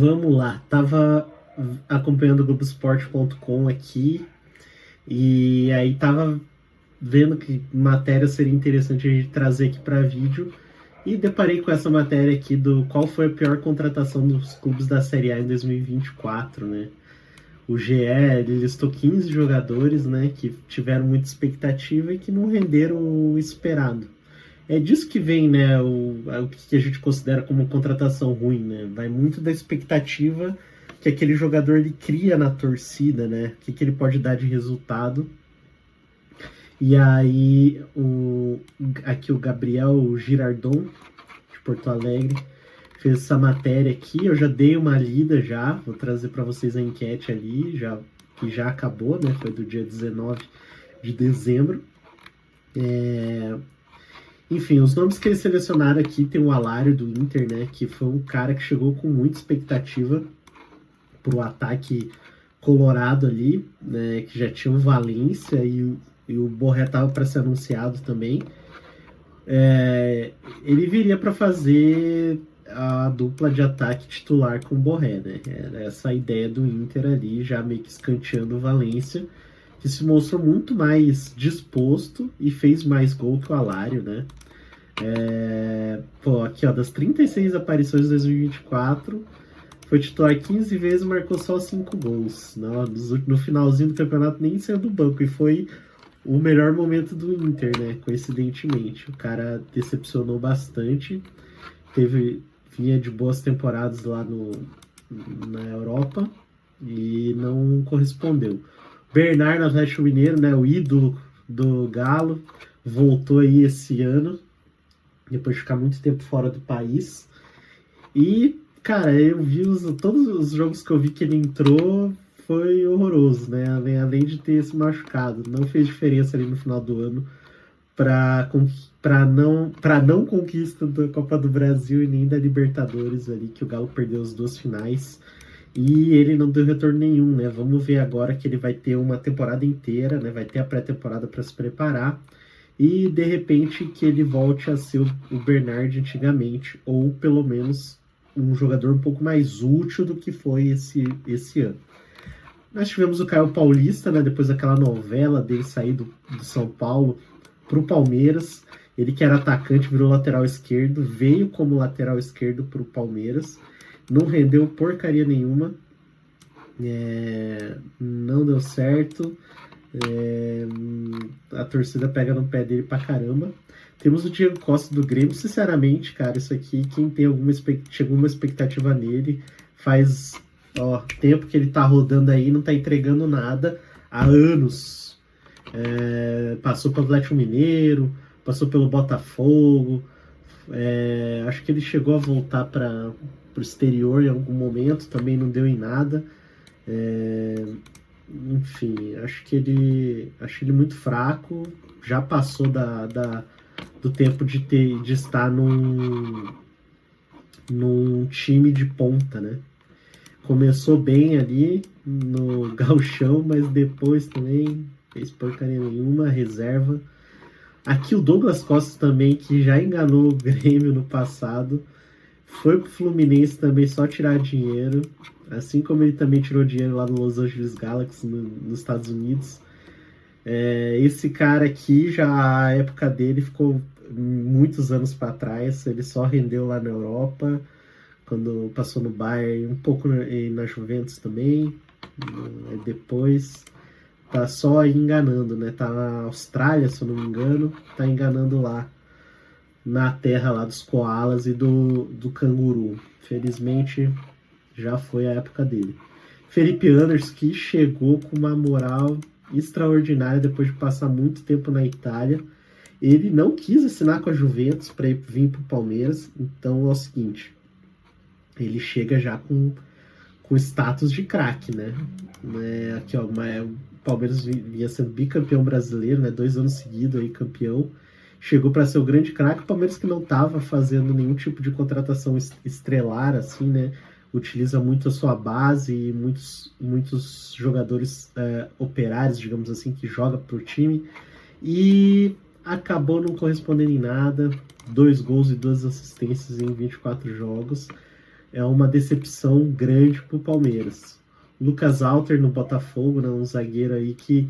Vamos lá, tava acompanhando o Globoesporte.com aqui e aí tava vendo que matéria seria interessante a gente trazer aqui para vídeo e deparei com essa matéria aqui do qual foi a pior contratação dos clubes da Série A em 2024, né? O GE, ele listou 15 jogadores, né, que tiveram muita expectativa e que não renderam o esperado. É disso que vem, né, o que a gente considera como contratação ruim, né? Vai muito da expectativa que aquele jogador ele cria na torcida, né? O que ele pode dar de resultado. E aí, aqui o Gabriel Girardon, de Porto Alegre, fez essa matéria aqui. Eu já dei uma lida já, vou trazer para vocês a enquete ali, que já acabou, né? Foi do dia 19 de dezembro. Enfim, os nomes que eles selecionaram aqui tem o Alário do Inter, né? Que foi um cara que chegou com muita expectativa pro ataque colorado ali, né? Que já tinha o Valência e o Borré tava para ser anunciado também. Ele viria para fazer a dupla de ataque titular com o Borré, né? Era essa a ideia do Inter ali, já meio que escanteando o Valência, que se mostrou muito mais disposto e fez mais gol que o Alário, né? Pô, aqui ó, das 36 aparições de 2024, foi titular 15 vezes e marcou só 5 gols. No finalzinho do campeonato nem saiu do banco e foi o melhor momento do Inter, né? Coincidentemente. O cara decepcionou bastante, vinha de boas temporadas lá na Europa e não correspondeu. Bernard no Atlético Mineiro, né? O ídolo do Galo, voltou aí esse ano depois de ficar muito tempo fora do país. E, cara, eu vi todos os jogos que eu vi que ele entrou, foi horroroso, né? Além de ter se machucado. Não fez diferença ali no final do ano para não conquista da Copa do Brasil e nem da Libertadores ali, que o Galo perdeu as duas finais. E ele não deu retorno nenhum, né? Vamos ver agora que ele vai ter uma temporada inteira, né? Vai ter a pré-temporada para se preparar e de repente que ele volte a ser o Bernard antigamente, ou pelo menos um jogador um pouco mais útil do que foi esse ano. Nós tivemos o Caio Paulista, né, depois daquela novela dele sair do São Paulo para o Palmeiras. Ele que era atacante virou lateral esquerdo, veio como lateral esquerdo para o Palmeiras, não rendeu porcaria nenhuma, não deu certo. A torcida pega no pé dele pra caramba. Temos o Diego Costa do Grêmio. Sinceramente, cara, isso aqui, quem tem alguma expectativa nele, faz tempo que ele tá rodando aí, não tá entregando nada há anos. Passou pelo Atlético Mineiro, passou pelo Botafogo. Acho que ele chegou a voltar para o exterior em algum momento, também não deu em nada. Enfim, acho ele muito fraco, já passou do tempo de estar num time de ponta, né? Começou bem ali no gauchão, mas depois também fez porcaria nenhuma, reserva. Aqui o Douglas Costa também, que já enganou o Grêmio no passado, foi pro Fluminense também só tirar dinheiro, assim como ele também tirou dinheiro lá no Los Angeles Galaxy, nos Estados Unidos. Esse cara aqui, já a época dele ficou muitos anos para trás, ele só rendeu lá na Europa, quando passou no Bayern, um pouco na Juventus também, depois tá só enganando, né? Tá na Austrália, se eu não me engano, tá enganando lá na terra lá dos koalas e do canguru. Felizmente já foi a época dele. Felipe Anderson, que chegou com uma moral extraordinária depois de passar muito tempo na Itália. Ele não quis assinar com a Juventus para vir para o Palmeiras. Então é o seguinte, ele chega já com status de craque, né? Aqui, ó, o Palmeiras vinha sendo bicampeão brasileiro, né? 2 anos seguidos aí campeão. Chegou para ser o grande craque. O Palmeiras, que não estava fazendo nenhum tipo de contratação estrelar, assim, né? Utiliza muito a sua base e muitos jogadores operários, digamos assim, que joga pro time. E acabou não correspondendo em nada. 2 gols e 2 assistências em 24 jogos. é uma decepção grande para o Palmeiras. Lucas Alter no Botafogo, né, um zagueiro aí que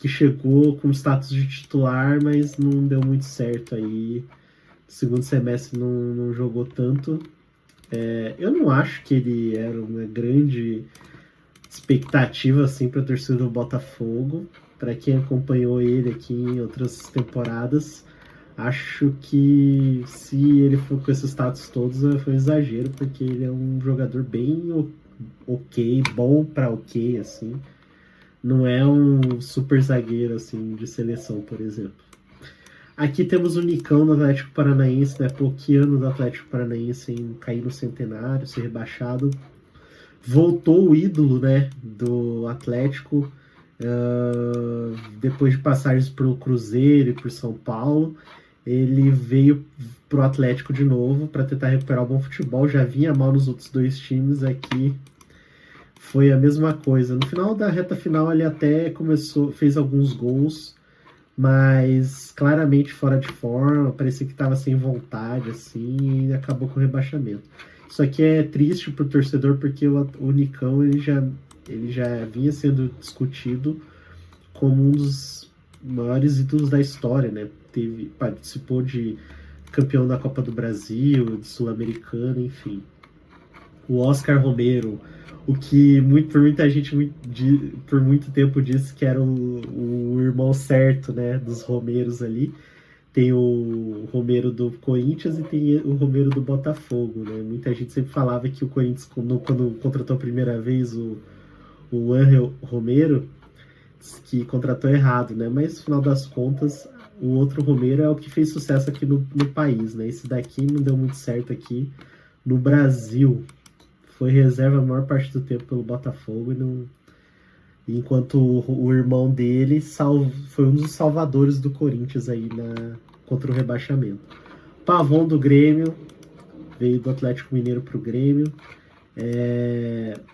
chegou com status de titular, mas não deu muito certo aí. No segundo semestre não jogou tanto. Eu não acho que ele era uma grande expectativa assim para a torcida do Botafogo. Para quem acompanhou ele aqui em outras temporadas, acho que se ele for com esses status todos foi um exagero, porque ele é um jogador bem ok, bom para ok, assim. Não é um super zagueiro assim de seleção, por exemplo. Aqui temos o Nicão do Atlético Paranaense, né? Pô, que ano do Atlético Paranaense em cair no centenário, ser rebaixado. Voltou o ídolo, né, do Atlético, depois de passagens pelo Cruzeiro e por São Paulo. Ele veio pro Atlético de novo para tentar recuperar o bom futebol. Já vinha mal nos outros dois times, aqui foi a mesma coisa. No final da reta final ele até fez alguns gols, mas claramente fora de forma, parecia que estava sem vontade, assim, e acabou com o rebaixamento. Isso aqui é triste pro torcedor, porque o Nicão ele já vinha sendo discutido como um dos maiores ídolos da história, né? Participou de campeão da Copa do Brasil, de Sul-Americana, enfim. O Oscar Romero, o que por muita gente por muito tempo disse que era o irmão certo, né, dos Romeros ali. Tem o Romero do Corinthians e tem o Romero do Botafogo, né? Muita gente sempre falava que o Corinthians, quando contratou a primeira vez o Ángel Romero, que contratou errado, né? Mas no final das contas, o outro Romero é o que fez sucesso aqui no país, né? Esse daqui não deu muito certo aqui no Brasil. Foi reserva a maior parte do tempo pelo Botafogo, enquanto o irmão dele foi um dos salvadores do Corinthians aí contra o rebaixamento. Pavon do Grêmio, veio do Atlético Mineiro pro Grêmio.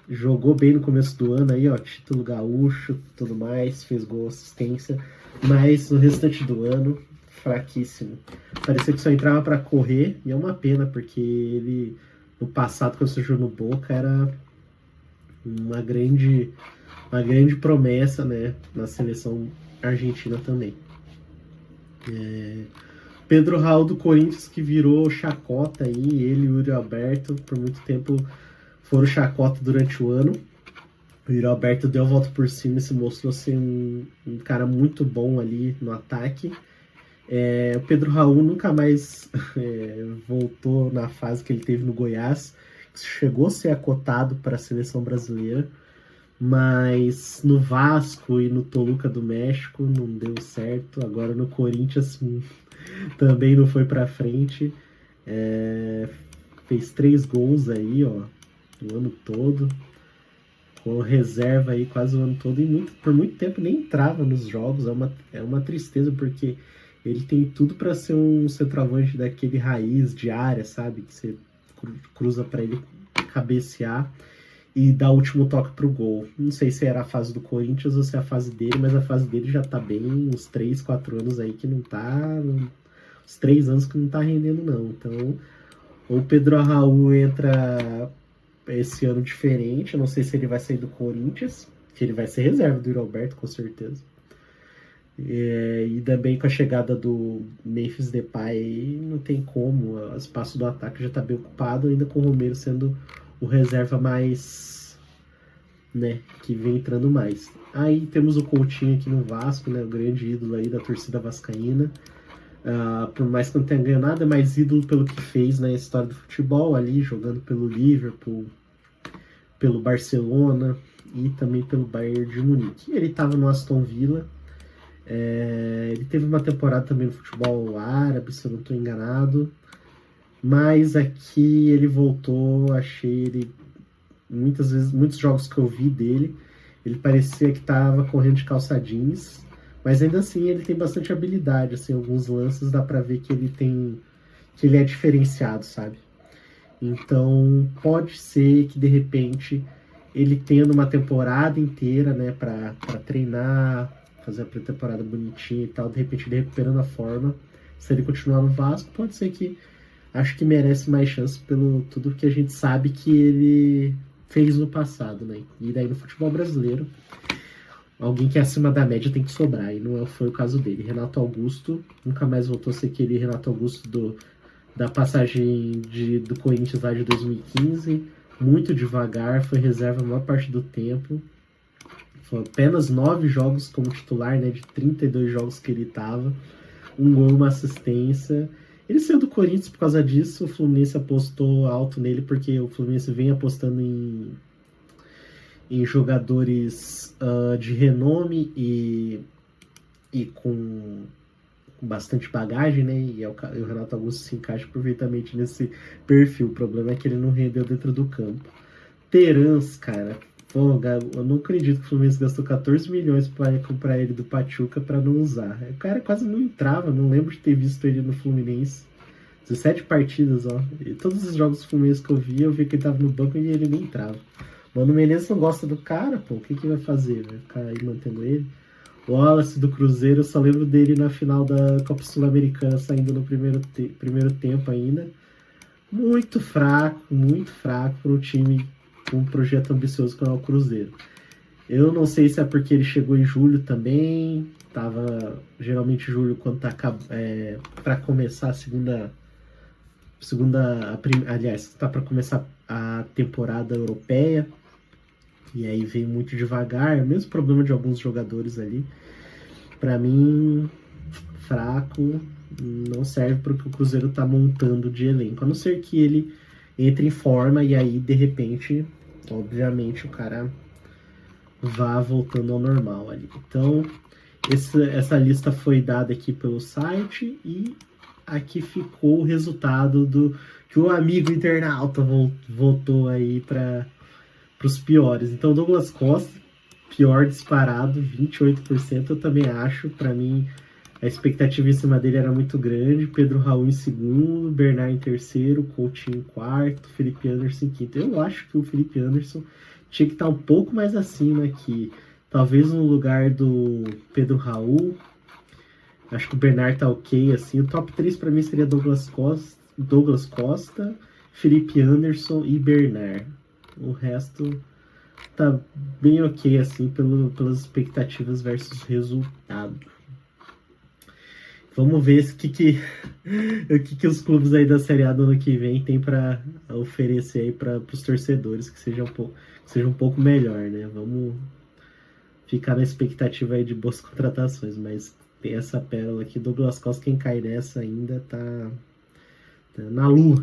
Jogou bem no começo do ano aí, ó, título gaúcho, tudo mais, fez gol, assistência, mas no restante do ano, fraquíssimo. Parecia que só entrava para correr, e é uma pena, porque ele, no passado, quando surgiu no Boca, era uma grande promessa, né, na seleção argentina também. Pedro Raul do Corinthians, que virou chacota aí, ele e o Yuri Alberto, por muito tempo foram chacota durante o ano. O Yuri Alberto deu a volta por cima e se mostrou ser um cara muito bom ali no ataque. O Pedro Raul nunca mais voltou na fase que ele teve no Goiás, que chegou a ser acotado para a seleção brasileira, mas no Vasco e no Toluca do México não deu certo. Agora no Corinthians também não foi para frente. Fez 3 gols aí, ó, o ano todo, com reserva aí quase o ano todo, e por muito tempo nem entrava nos jogos. É uma tristeza, porque ele tem tudo para ser um centroavante daquele raiz de área, sabe? Que você cruza para ele cabecear e dar o último toque pro gol. Não sei se era a fase do Corinthians ou se é a fase dele, mas a fase dele já tá bem uns 3, 4 anos aí que não tá... Uns 3 anos que não tá rendendo, não. Então, o Pedro Raul entra esse ano diferente. Eu não sei se ele vai sair do Corinthians, que ele vai ser reserva do Yuri Alberto, com certeza. E também com a chegada do Memphis Depay, não tem como. O espaço do ataque já tá bem ocupado, ainda com o Romero sendo o reserva mais, né, que vem entrando mais. Aí temos o Coutinho aqui no Vasco, né, o grande ídolo aí da torcida vascaína. Por mais que não tenha ganhado nada, é mais ídolo pelo que fez na história do futebol ali, jogando pelo Liverpool, pelo Barcelona e também pelo Bayern de Munique. Ele estava no Aston Villa. Ele teve uma temporada também no futebol árabe, se eu não estou enganado. Mas aqui ele voltou, achei ele, muitos jogos que eu vi dele, ele parecia que estava correndo de calça jeans, mas ainda assim ele tem bastante habilidade, assim, alguns lances dá pra ver que ele é diferenciado, sabe? Então pode ser que de repente ele tendo uma temporada inteira, né, pra treinar, fazer a pré-temporada bonitinha e tal, de repente ele recuperando a forma, se ele continuar no Vasco, pode ser que acho que merece mais chance pelo tudo que a gente sabe que ele fez no passado, né? E daí no futebol brasileiro, alguém que é acima da média tem que sobrar, e não foi o caso dele. Renato Augusto nunca mais voltou a ser aquele Renato Augusto da passagem do Corinthians lá de 2015, muito devagar, foi reserva a maior parte do tempo. Foi apenas 9 jogos como titular, né, de 32 jogos que ele estava. Um gol, uma assistência. Ele saiu do Corinthians por causa disso, o Fluminense apostou alto nele, porque o Fluminense vem apostando em jogadores de renome e com bastante bagagem, né? E o Renato Augusto se encaixa perfeitamente nesse perfil. O problema é que ele não rendeu dentro do campo. Terans, cara, pô, eu não acredito que o Fluminense gastou 14 milhões para comprar ele do Pachuca para não usar. O cara quase não entrava, não lembro de ter visto ele no Fluminense. 17 partidas, ó. E todos os jogos do Fluminense que eu vi que ele tava no banco e ele nem entrava. Mano Menezes não gosta do cara, pô. O que vai fazer? Vai ficar aí mantendo ele? O Wallace do Cruzeiro, eu só lembro dele na final da Copa Sul-Americana, saindo no primeiro tempo ainda. Muito fraco para um time com um projeto ambicioso como é o Cruzeiro. Eu não sei se é porque ele chegou em julho também, tava geralmente julho quando tá para começar aliás, tá para começar a temporada europeia, e aí veio muito devagar, o mesmo problema de alguns jogadores ali. Para mim, fraco, não serve para o que o Cruzeiro tá montando de elenco, a não ser que ele entre em forma e aí, de repente, obviamente, o cara vá voltando ao normal ali. Então, essa lista foi dada aqui pelo site e aqui ficou o resultado do que o amigo internauta votou aí para os piores. Então, Douglas Costa, pior disparado, 28%, eu também acho. Para mim, a expectativa em cima dele era muito grande. Pedro Raul em segundo, Bernard em terceiro, Coutinho em quarto, Felipe Anderson em quinto. Eu acho que o Felipe Anderson tinha que estar um pouco mais acima aqui. Talvez no lugar do Pedro Raul. Acho que o Bernard tá ok, assim. O top 3 para mim seria Douglas Costa, Felipe Anderson e Bernard. O resto tá bem ok, assim, pelas expectativas versus resultado. Vamos ver o que os clubes aí da Série A do ano que vem tem para oferecer aí para os torcedores, que seja um pouco melhor, né? Vamos ficar na expectativa aí de boas contratações, mas tem essa pérola aqui, Douglas Costa, quem cai nessa ainda tá na lua.